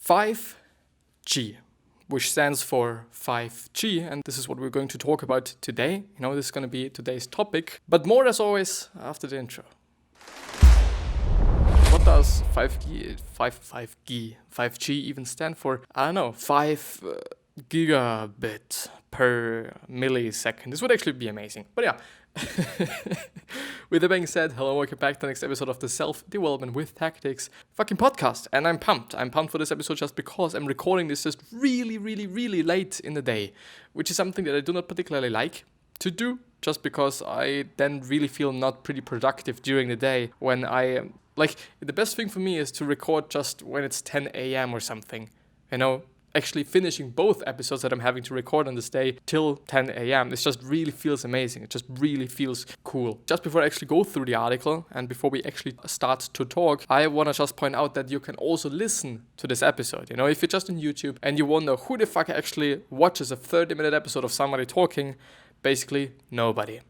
5G, which stands for 5G, and this is what we're going to talk about today. This is going to be today's topic, but more as always after the intro. What does 5G even stand for? I don't know, 5 gigabit per millisecond. This would actually be amazing. But yeah, with that being said, hello, welcome back to the next episode of the Self-Development with Tactics fucking podcast. And I'm pumped. I'm pumped for this episode just because I'm recording this just really late in the day, which is something that I do not particularly like to do, just because I then really feel not pretty productive during the day when I the best thing for me is to record just when it's 10 a.m. or something, actually finishing both episodes that I'm having to record on this day till 10 a.m. This just really feels amazing. It just really feels cool. Just before I actually go through the article and before we actually start to talk, I want to just point out that you can also listen to this episode. If you're just on YouTube and you wonder who the fuck actually watches a 30-minute episode of somebody talking, basically nobody.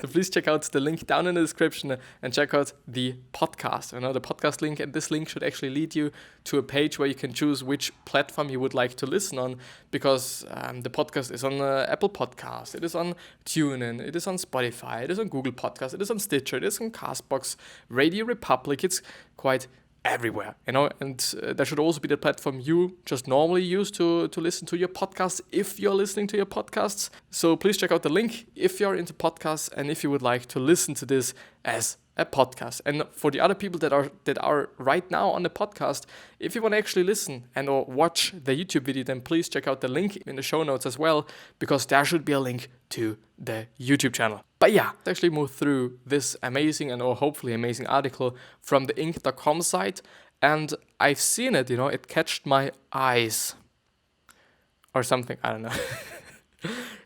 So please check out the link down in the description and check out the podcast. The podcast link, and this link should actually lead you to a page where you can choose which platform you would like to listen on, because the podcast is on Apple Podcast, it is on TuneIn, it is on Spotify, it is on Google Podcast, it is on Stitcher, it is on Castbox, Radio Republic. It's quite everywhere, and there should also be the platform you just normally use to listen to your podcasts if you're listening to your podcasts. So please check out the link if you're into podcasts and if you would like to listen to this as a podcast. And for the other people that are right now on the podcast, if you want to actually listen and or watch the YouTube video, then please check out the link in the show notes as well, because there should be a link to the YouTube channel. But yeah, let's actually move through this amazing and or hopefully amazing article from the Inc.com site, and I've seen it, it catched my eyes or something, I don't know.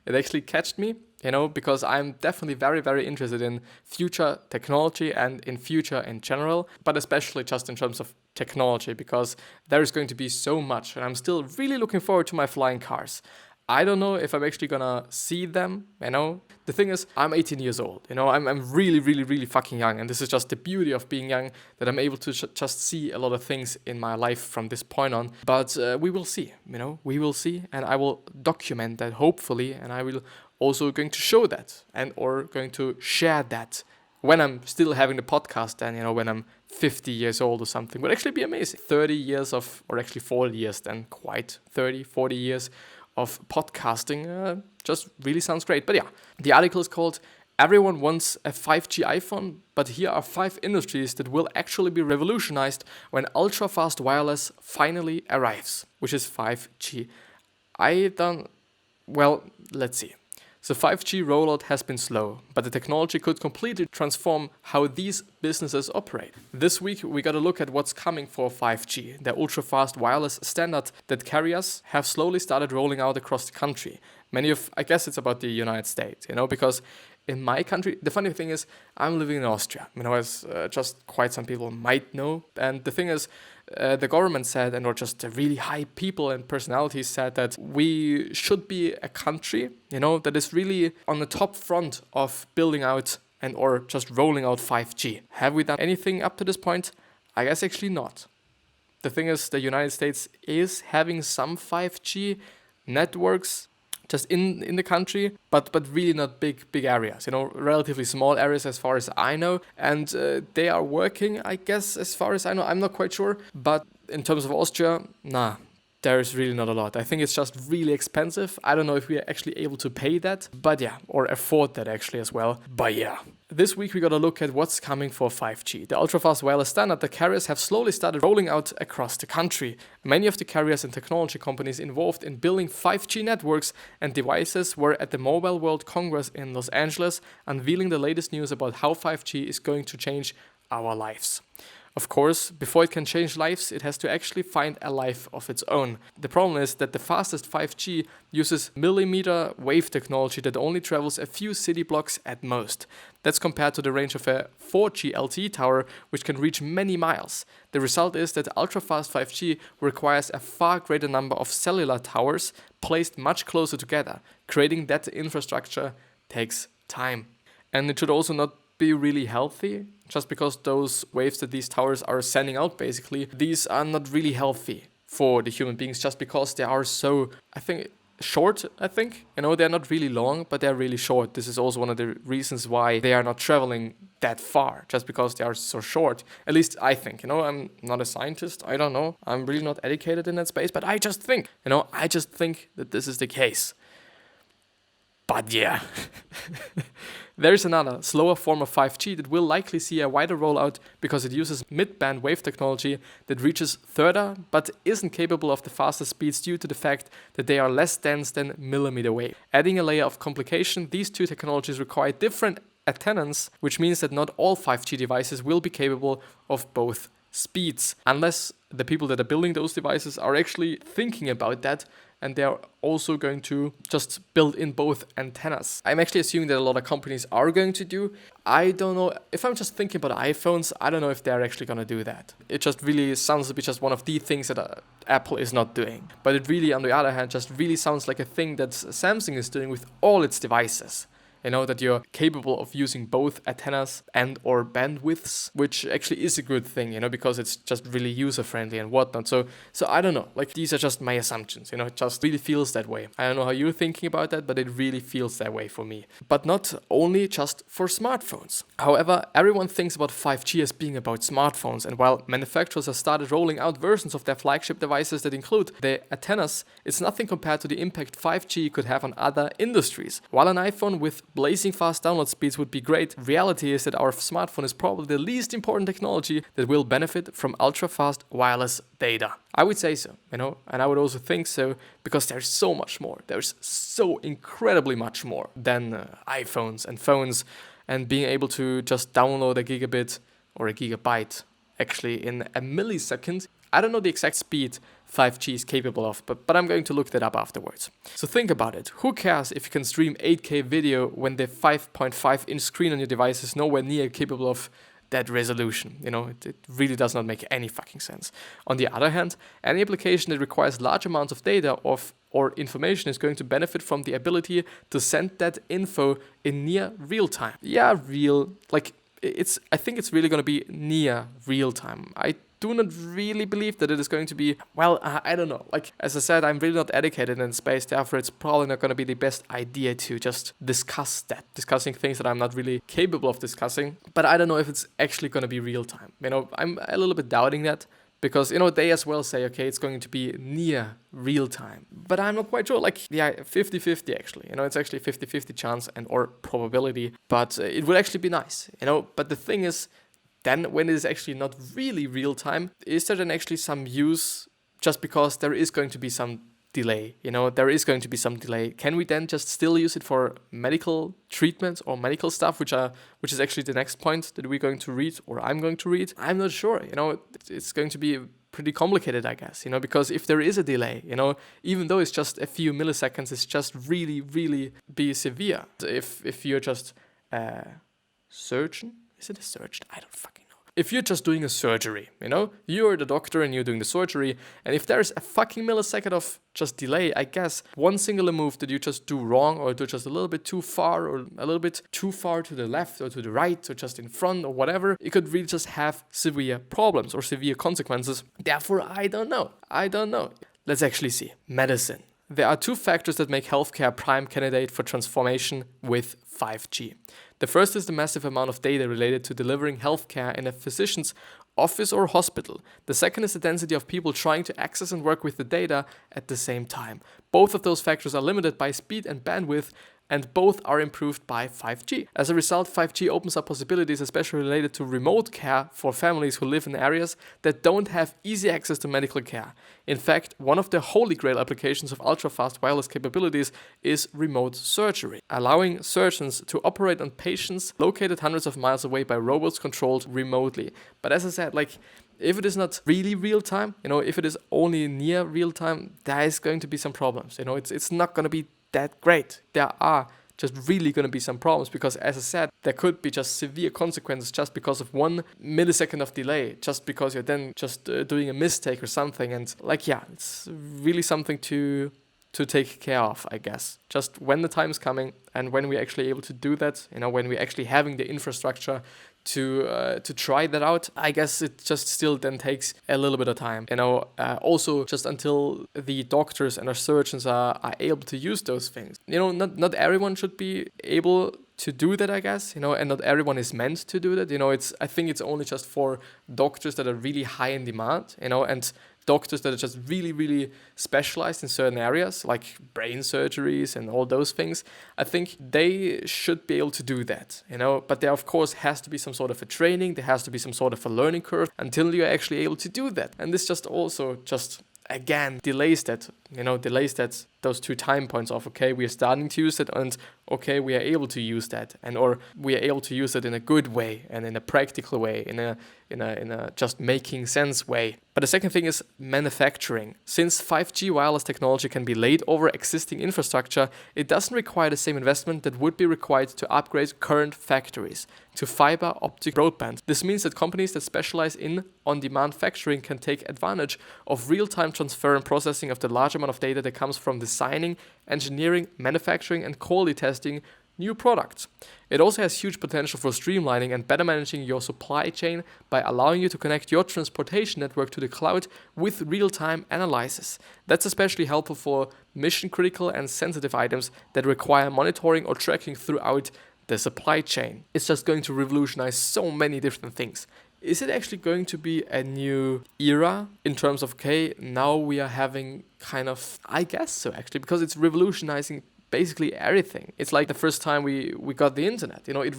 It actually catched me, because I'm definitely very interested in future technology and in future in general, but especially just in terms of technology, because there is going to be so much, and I'm still really looking forward to my flying cars. I don't know if I'm actually gonna see them, The thing is, I'm 18 years old, I'm really fucking young, and this is just the beauty of being young, that I'm able to just see a lot of things in my life from this point on. But we will see, we will see, and I will document that hopefully, and I will also going to show that and or going to share that when I'm still having the podcast, and when I'm 50 years old or something, would actually be amazing. 30 years of, or actually 40 years then, quite 30, 40 years of podcasting just really sounds great. But yeah, the article is called "Everyone Wants a 5G iPhone, but here are 5 industries that will actually be revolutionized when ultra-fast wireless finally arrives," which is 5G. Let's see. So 5G rollout has been slow, but the technology could completely transform how these businesses operate. This week, we got to look at what's coming for 5G, the ultra-fast wireless standard that carriers have slowly started rolling out across the country. I guess it's about the United States, because in my country, the funny thing is, I'm living in Austria, as just quite some people might know. And the thing is, the government said, or just the really high people and personalities said, that we should be a country, that is really on the top front of building out and or just rolling out 5G. Have we done anything up to this point? I guess actually not. The thing is, the United States is having some 5G networks just in the country, but really not big areas, relatively small areas as far as I know, and they are working, I guess, as far as I know. I'm not quite sure, but in terms of Austria, there is really not a lot. I think it's just really expensive. I don't know if we are actually able to pay that, but yeah, or afford that actually as well. But yeah, this week we got to look at what's coming for 5G, the ultra-fast wireless standard that carriers have slowly started rolling out across the country. Many of the carriers and technology companies involved in building 5G networks and devices were at the Mobile World Congress in Los Angeles, unveiling the latest news about how 5G is going to change our lives. Of course, before it can change lives, it has to actually find a life of its own. The problem is that the fastest 5G uses millimeter wave technology that only travels a few city blocks at most. That's compared to the range of a 4G LTE tower, which can reach many miles. The result is that ultra-fast 5G requires a far greater number of cellular towers placed much closer together. Creating that infrastructure takes time. And it should also not be really healthy, just because those waves that these towers are sending out, basically, these are not really healthy for the human beings just because they are so, short, they're not really long, but they're really short. This is also one of the reasons why they are not traveling that far, just because they are so short. At least I think, I'm not a scientist. I don't know. I'm really not educated in that space, but I just think that this is the case. But yeah, there's another slower form of 5G that will likely see a wider rollout because it uses mid-band wave technology that reaches further but isn't capable of the fastest speeds due to the fact that they are less dense than millimeter wave. Adding a layer of complication, these two technologies require different antennas, which means that not all 5G devices will be capable of both speeds, unless the people that are building those devices are actually thinking about that and they're also going to just build in both antennas. I'm actually assuming that a lot of companies are going to do. I don't know, if I'm just thinking about iPhones, I don't know if they're actually going to do that. It just really sounds to be just one of the things that Apple is not doing. But it really, on the other hand, just really sounds like a thing that Samsung is doing with all its devices. That you're capable of using both antennas and or bandwidths, which actually is a good thing, because it's just really user-friendly and whatnot. So I don't know, these are just my assumptions, it just really feels that way. I don't know how you're thinking about that, but it really feels that way for me. But not only just for smartphones. However, everyone thinks about 5G as being about smartphones, and while manufacturers have started rolling out versions of their flagship devices that include the antennas, it's nothing compared to the impact 5G could have on other industries. While an iPhone with blazing fast download speeds would be great, reality is that our smartphone is probably the least important technology that will benefit from ultra-fast wireless data. I would say so, and I would also think so, because there's so much more. There's so incredibly much more than iPhones and phones, and being able to just download a gigabit or a gigabyte actually in a millisecond. I don't know the exact speed 5G is capable of, but I'm going to look that up afterwards. So think about it. Who cares if you can stream 8K video when the 5.5-inch screen on your device is nowhere near capable of that resolution? It really does not make any fucking sense. On the other hand, any application that requires large amounts of data or information is going to benefit from the ability to send that info in near real time. Yeah, I think it's really going to be near real time. I do not really believe that it is going to be, I don't know. As I said, I'm really not educated in space, therefore it's probably not going to be the best idea to just discussing things that I'm not really capable of discussing. But I don't know if it's actually going to be real time. I'm a little bit doubting that, because, they as well say, okay, it's going to be near real time. But I'm not quite sure, 50-50 actually. It's actually 50-50 chance and or probability. But it would actually be nice, But the thing is, then when it is actually not really real time, is there then actually some use just because there is going to be some delay? There is going to be some delay. Can we then just still use it for medical treatments or medical stuff, which is actually the next point that we're going to read, or I'm going to read? I'm not sure. It's going to be pretty complicated, I guess, because if there is a delay, even though it's just a few milliseconds, it's just really, really be severe. If you're just a surgeon, is it a surgeon? I don't fucking know. If you're just doing a surgery, you're the doctor and you're doing the surgery, and if there's a fucking millisecond of just delay, I guess one singular move that you just do wrong, or do just a little bit too far, or a little bit too far to the left or to the right, or just in front or whatever, it could really just have severe problems or severe consequences. Therefore, I don't know. Let's actually see. Medicine. There are two factors that make healthcare a prime candidate for transformation with 5G. The first is the massive amount of data related to delivering healthcare in a physician's office or hospital. The second is the density of people trying to access and work with the data at the same time. Both of those factors are limited by speed and bandwidth, and both are improved by 5G. As a result, 5G opens up possibilities especially related to remote care for families who live in areas that don't have easy access to medical care. In fact, one of the holy grail applications of ultra-fast wireless capabilities is remote surgery, allowing surgeons to operate on patients located hundreds of miles away by robots controlled remotely. But as I said, if it is not really real time, if it is only near real time, there is going to be some problems. It's not going to be that great. There are just really going to be some problems because, as I said, there could be just severe consequences just because of 1 millisecond of delay, just because you're then just doing a mistake or something. And it's really something to to take care of, I guess. Just when the time is coming and when we're actually able to do that, when we're actually having the infrastructure to try that out, I guess it just still then takes a little bit of time. Also just until the doctors and our surgeons are able to use those things. Not everyone should be able to do that, I guess, and not everyone is meant to do that. I think it's only just for doctors that are really high in demand, and doctors that are just really, really specialized in certain areas, like brain surgeries and all those things. I think they should be able to do that, but there, of course, has to be some sort of a training. There has to be some sort of a learning curve until you're actually able to do that. And this just also again delays those 2 time points of, okay, we are starting to use it, and okay, we are able to use that, or we are able to use it in a good way and in a practical way, in a just making sense way. But the second thing is manufacturing. Since 5G wireless technology can be laid over existing infrastructure, it doesn't require the same investment that would be required to upgrade current factories to fiber optic broadband. This means that companies that specialize in on-demand manufacturing can take advantage of real-time transfer and processing of the large amount of data that comes from designing, engineering, manufacturing, and quality testing new products. It also has huge potential for streamlining and better managing your supply chain by allowing you to connect your transportation network to the cloud with real-time analysis. That's especially helpful for mission-critical and sensitive items that require monitoring or tracking throughout the supply chain. It's just going to revolutionize so many different things. Is it actually going to be a new era in terms of, okay, now we are having kind of, I guess so actually, because it's revolutionizing basically everything. It's like the first time we got the internet, it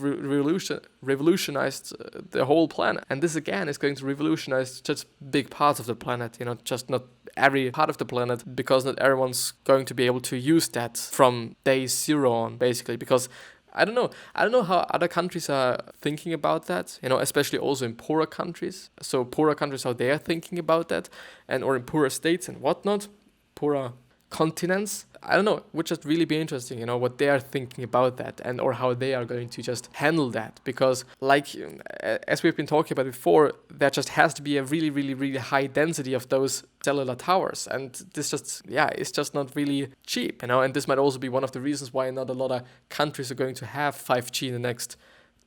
revolutionized the whole planet. And this again is going to revolutionize just big parts of the planet, just not every part of the planet, because not everyone's going to be able to use that from day 0 on, basically, because I don't know how other countries are thinking about that, especially also in poorer countries. So poorer countries, how they are thinking about that, or in poorer states and whatnot, poorer continents. I don't know, it would just really be interesting, what they are thinking about that, and or how they are going to just handle that. Because as we've been talking about before, there just has to be a really, really, really high density of those cellular towers. And this it's just not really cheap, and this might also be one of the reasons why not a lot of countries are going to have 5G in the next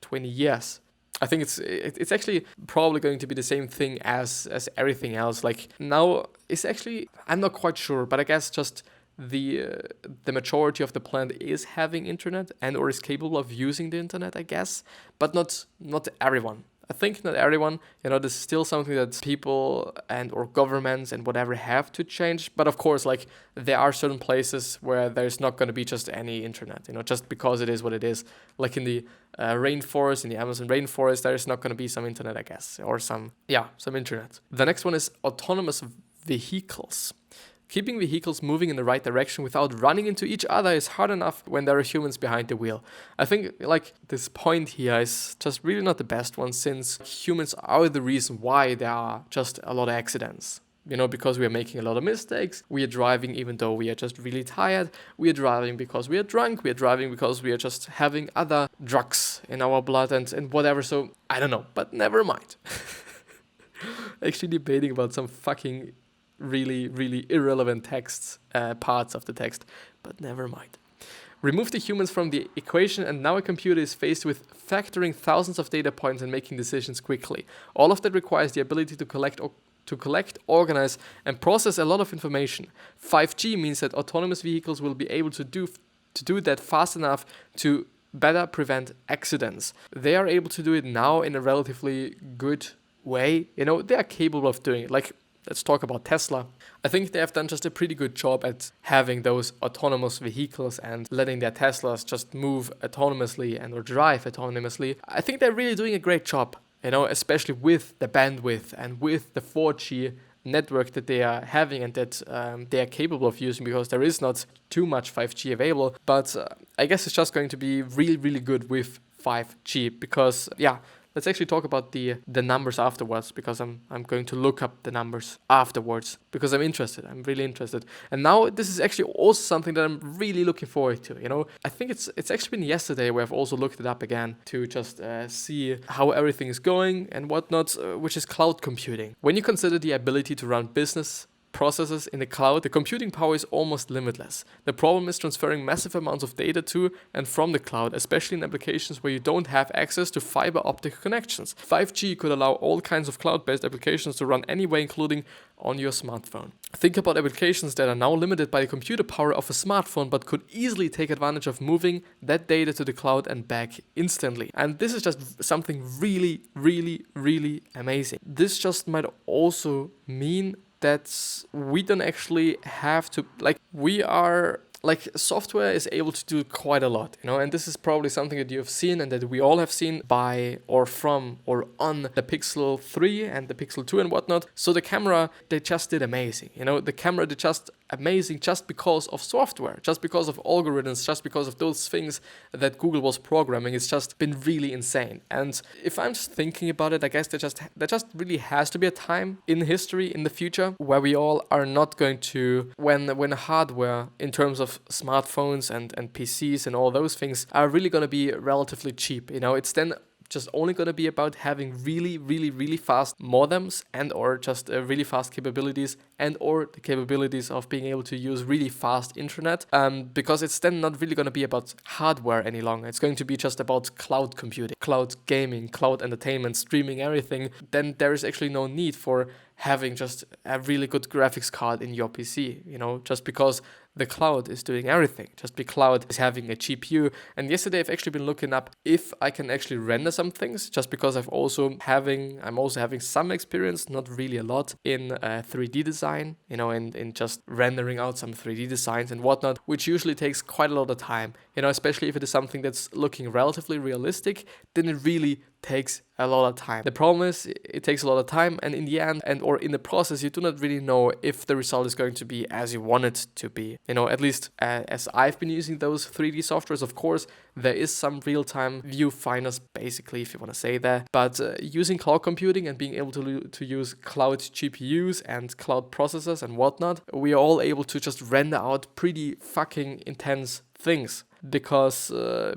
20 years. I think it's actually probably going to be the same thing as everything else. Like now, it's actually, I'm not quite sure, but I guess just the majority of the planet is having internet and or is capable of using the internet, I guess, but not everyone. I think not everyone, this is still something that people and or governments and whatever have to change. But of course, there are certain places where there's not going to be just any internet, just because it is what it is. Like in the rainforest, in the Amazon rainforest, there is not going to be some internet, I guess, or some internet. The next one is autonomous vehicles. Keeping vehicles moving in the right direction without running into each other is hard enough when there are humans behind the wheel. I think this point here is just really not the best one, since humans are the reason why there are just a lot of accidents. Because we are making a lot of mistakes. We are driving even though we are just really tired. We are driving because we are drunk. We are driving because we are just having other drugs in our blood and whatever. So I don't know, but never mind. Actually debating about some fucking really, really irrelevant parts of the text, but never mind. Remove the humans from the equation, and now a computer is faced with factoring thousands of data points and making decisions quickly. All of that requires the ability to collect, organize, and process a lot of information. 5G means that autonomous vehicles will be able to do that fast enough to better prevent accidents. They are able to do it now in a relatively good way. They are capable of doing it. Let's talk about Tesla. I think they have done just a pretty good job at having those autonomous vehicles and letting their Teslas just move autonomously and or drive autonomously. I think they're really doing a great job, especially with the bandwidth and with the 4G network that they are having and that they are capable of using, because there is not too much 5G available. But I guess it's just going to be really, really good with 5G because, let's actually talk about the numbers afterwards, because I'm going to look up the numbers afterwards because I'm interested. I'm really interested. And now this is actually also something that I'm really looking forward to. I think it's actually been yesterday where I've also looked it up again to just see how everything is going and whatnot, which is cloud computing. When you consider the ability to run business processors in the cloud, the computing power is almost limitless. The problem is transferring massive amounts of data to and from the cloud, especially in applications where you don't have access to fiber optic connections. 5G could allow all kinds of cloud-based applications to run anywhere, including on your smartphone. Think about applications that are now limited by the computer power of a smartphone but could easily take advantage of moving that data to the cloud and back instantly. And this is just something really, really, really amazing. This just might also mean that we don't actually have to, software is able to do quite a lot, and this is probably something that you have seen and that we all have seen by or from or on the Pixel 3 and the Pixel 2 and whatnot. So the camera, they just did amazing. The camera did just amazing just because of software, just because of algorithms, just because of those things that Google was programming. It's just been really insane. And if I'm just thinking about it, I guess there just really has to be a time in history in the future where we all are not going to, when hardware in terms of smartphones and PCs and all those things are really going to be relatively cheap. It's then just only going to be about having really, really, really fast modems and or just really fast capabilities and or the capabilities of being able to use really fast internet, because it's then not really going to be about hardware any longer. It's going to be just about cloud computing, cloud gaming, cloud entertainment, streaming, everything. Then there is actually no need for having just a really good graphics card in your PC, just because the cloud is doing everything. Just because cloud is having a GPU. And yesterday I've actually been looking up if I can actually render some things, just because I'm also having some experience, not really a lot, in 3D design, in just rendering out some 3D designs and whatnot, which usually takes quite a lot of time, especially if it is something that's looking relatively realistic, then it really takes a lot of time. The problem is it takes a lot of time, and in the end or in the process you do not really know if the result is going to be as you want it to be. At least as I've been using those 3D softwares, of course there is some real-time viewfinders, basically, if you want to say that, but using cloud computing and being able to use cloud GPUs and cloud processors and whatnot, we are all able to just render out pretty fucking intense things. Because through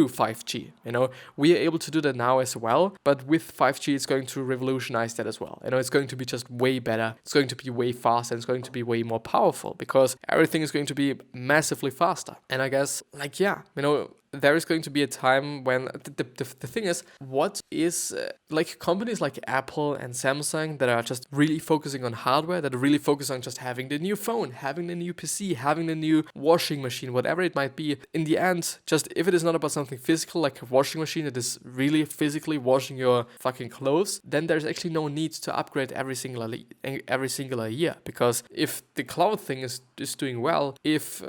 5G, we are able to do that now as well, but with 5G it's going to revolutionize that as well. It's going to be just way better, it's going to be way faster, and it's going to be way more powerful because everything is going to be massively faster. And I guess there is going to be a time when the thing is, what is companies like Apple and Samsung that are just really focusing on hardware, that are really focused on just having the new phone, having the new PC, having the new washing machine, whatever it might be. In the end, just if it is not about something physical like a washing machine that is really physically washing your fucking clothes, then there's actually no need to upgrade every single year, because if the cloud thing is doing well, if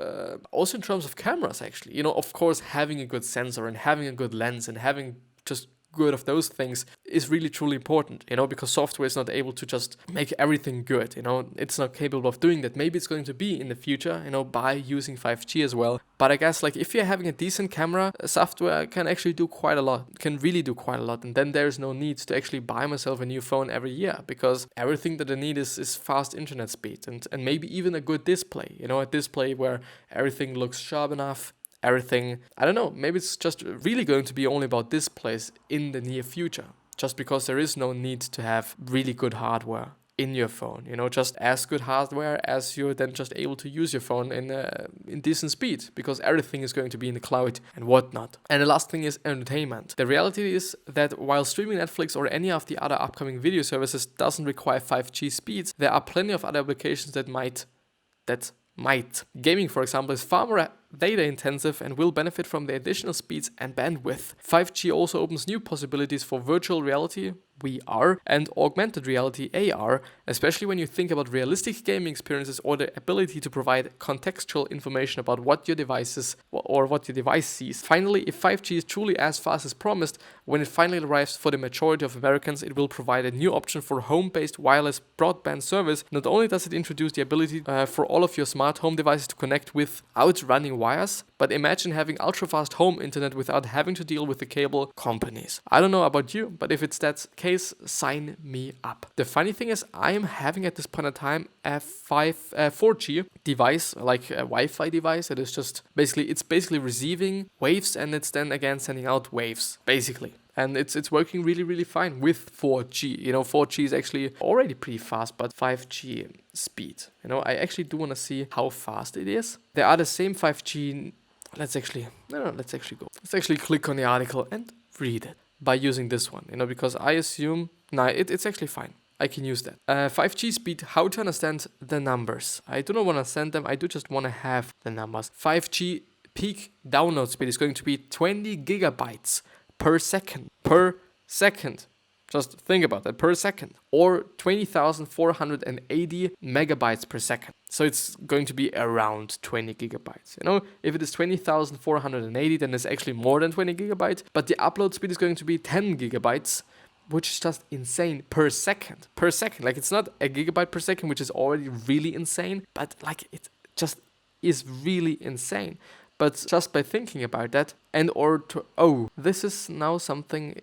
also in terms of cameras, actually, of course having a good sensor and having a good lens and having just good of those things is really truly important, because software is not able to just make everything good, it's not capable of doing that. Maybe it's going to be in the future, by using 5G as well. But I guess if you're having a decent camera, software can actually do quite a lot, and then there's no need to actually buy myself a new phone every year, because everything that I need is fast internet speed and maybe even a good display, a display where everything looks sharp enough. Everything, I don't know, maybe it's just really going to be only about displays in the near future, just because there is no need to have really good hardware in your phone, just as good hardware as you're then just able to use your phone in decent speed, because everything is going to be in the cloud and whatnot. And the last thing is entertainment. The reality is that while streaming Netflix or any of the other upcoming video services doesn't require 5G speeds, there are plenty of other applications that might. Gaming, for example, is far more data intensive and will benefit from the additional speeds and bandwidth. 5G also opens new possibilities for virtual reality, VR, and augmented reality, AR, especially when you think about realistic gaming experiences or the ability to provide contextual information about what your device sees. Finally, if 5G is truly as fast as promised, when it finally arrives for the majority of Americans, it will provide a new option for home-based wireless broadband service. Not only does it introduce the ability for all of your smart home devices to connect without running wires, but imagine having ultra-fast home internet without having to deal with the cable companies. I don't know about you, but if it's that case, sign me up. The funny thing is, I am having at this point in time a 4G device, like a Wi-Fi device that is just basically receiving waves and it's then again sending out waves, basically. And it's working really, really fine with 4G. 4G is actually already pretty fast, but 5G speed. I actually do want to see how fast it is. There are the same 5G. Let's actually go. Let's actually click on the article and read it by using this one. Because I assume it's actually fine. I can use that. 5G speed, how to understand the numbers. I do not want to send them. I do just want to have the numbers. 5G peak download speed is going to be 20 gigabytes per second. Just think about that, per second. Or 20,480 megabytes per second. So it's going to be around 20 gigabytes. If it is 20,480, then it's actually more than 20 gigabytes. But the upload speed is going to be 10 gigabytes, which is just insane per second. Like, it's not a gigabyte per second, which is already really insane. But like, it just is really insane. But just by thinking about that, this is now something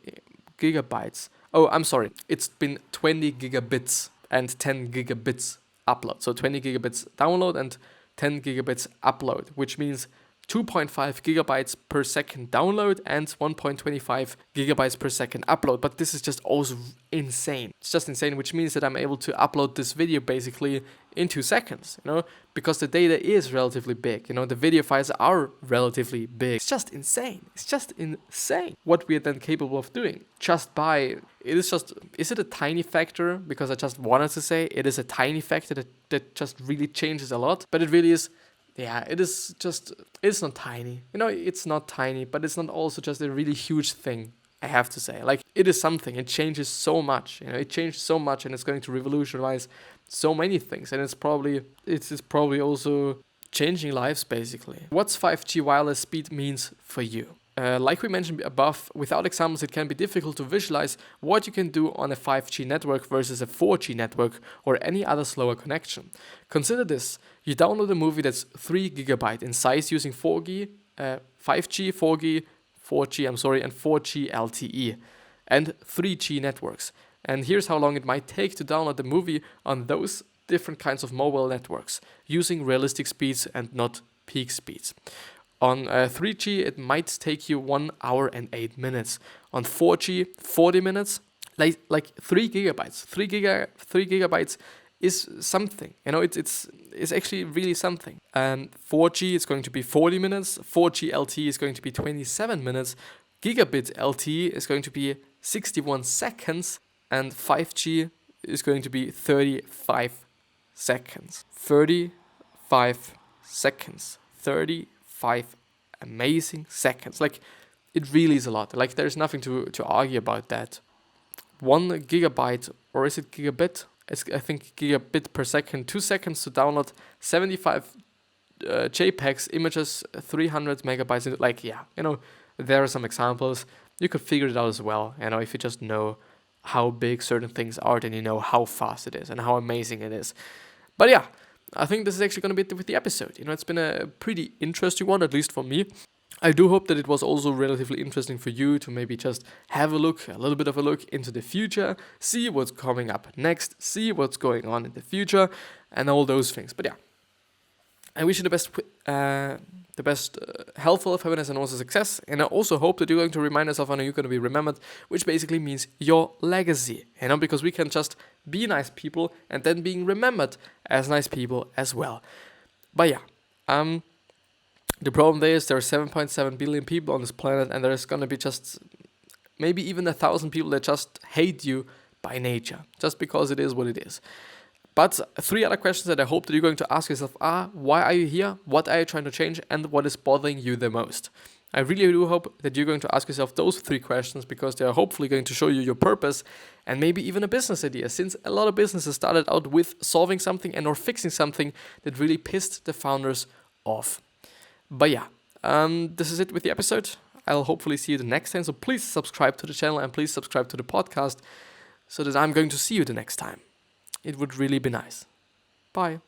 gigabytes. Oh, I'm sorry. It's been 20 gigabits and 10 gigabits upload. So 20 gigabits download and 10 gigabits upload, which means 2.5 gigabytes per second download and 1.25 gigabytes per second upload. But this is just also insane. It's just insane, which means that I'm able to upload this video basically in 2 seconds, because the data is relatively big. The video files are relatively big. It's just insane. What we are then capable of doing is it a tiny factor? Because I just wanted to say it is a tiny factor that just really changes a lot, but it really is. Yeah, it's not tiny. It's not tiny, but it's not also just a really huge thing, I have to say. Like, it is something. It changes so much. It changed so much, and it's going to revolutionize so many things. And it's probably also changing lives, basically. What's 5G wireless speed means for you? Like we mentioned above, without examples, it can be difficult to visualize what you can do on a 5G network versus a 4G network or any other slower connection. Consider this. You download a movie that's 3 gigabyte in size using 5G, 4G, and 4G LTE and 3G networks. And here's how long it might take to download the movie on those different kinds of mobile networks using realistic speeds and not peak speeds. On 3G, it might take you 1 hour and 8 minutes. On 4G, 40 minutes. Like 3 gigabytes. 3 gigabytes is something. It's actually really something. 4G is going to be 40 minutes. 4G LTE is going to be 27 minutes. Gigabit LTE is going to be 61 seconds. And 5G is going to be 35 seconds. 35 seconds. 35 amazing seconds. Like, it really is a lot. Like, there's nothing to argue about that. 1 gigabyte, or is it gigabit? I think gigabit per second. 2 seconds to download 75 JPEGs, images, 300 megabytes. Like, yeah, there are some examples. You could figure it out as well. If you just know how big certain things are, then you know how fast it is and how amazing it is. But yeah, I think this is actually going to be it with the episode. It's been a pretty interesting one, at least for me. I do hope that it was also relatively interesting for you to maybe just have a little bit of a look into the future, see what's coming up next, see what's going on in the future, and all those things. But yeah, I wish you the best health, happiness, and also success. And I also hope that you're going to remind yourself how you're going to be remembered, which basically means your legacy. Because we can just be nice people and then being remembered as nice people as well. But yeah, the problem there is there are 7.7 billion people on this planet, and there's going to be just maybe even 1,000 people that just hate you by nature, just because it is what it is. But 3 other questions that I hope that you're going to ask yourself are: why are you here? What are you trying to change? And what is bothering you the most? I really do hope that you're going to ask yourself those 3 questions, because they are hopefully going to show you your purpose and maybe even a business idea, since a lot of businesses started out with solving something and or fixing something that really pissed the founders off. But yeah, this is it with the episode. I'll hopefully see you the next time. So please subscribe to the channel and please subscribe to the podcast so that I'm going to see you the next time. It would really be nice. Bye.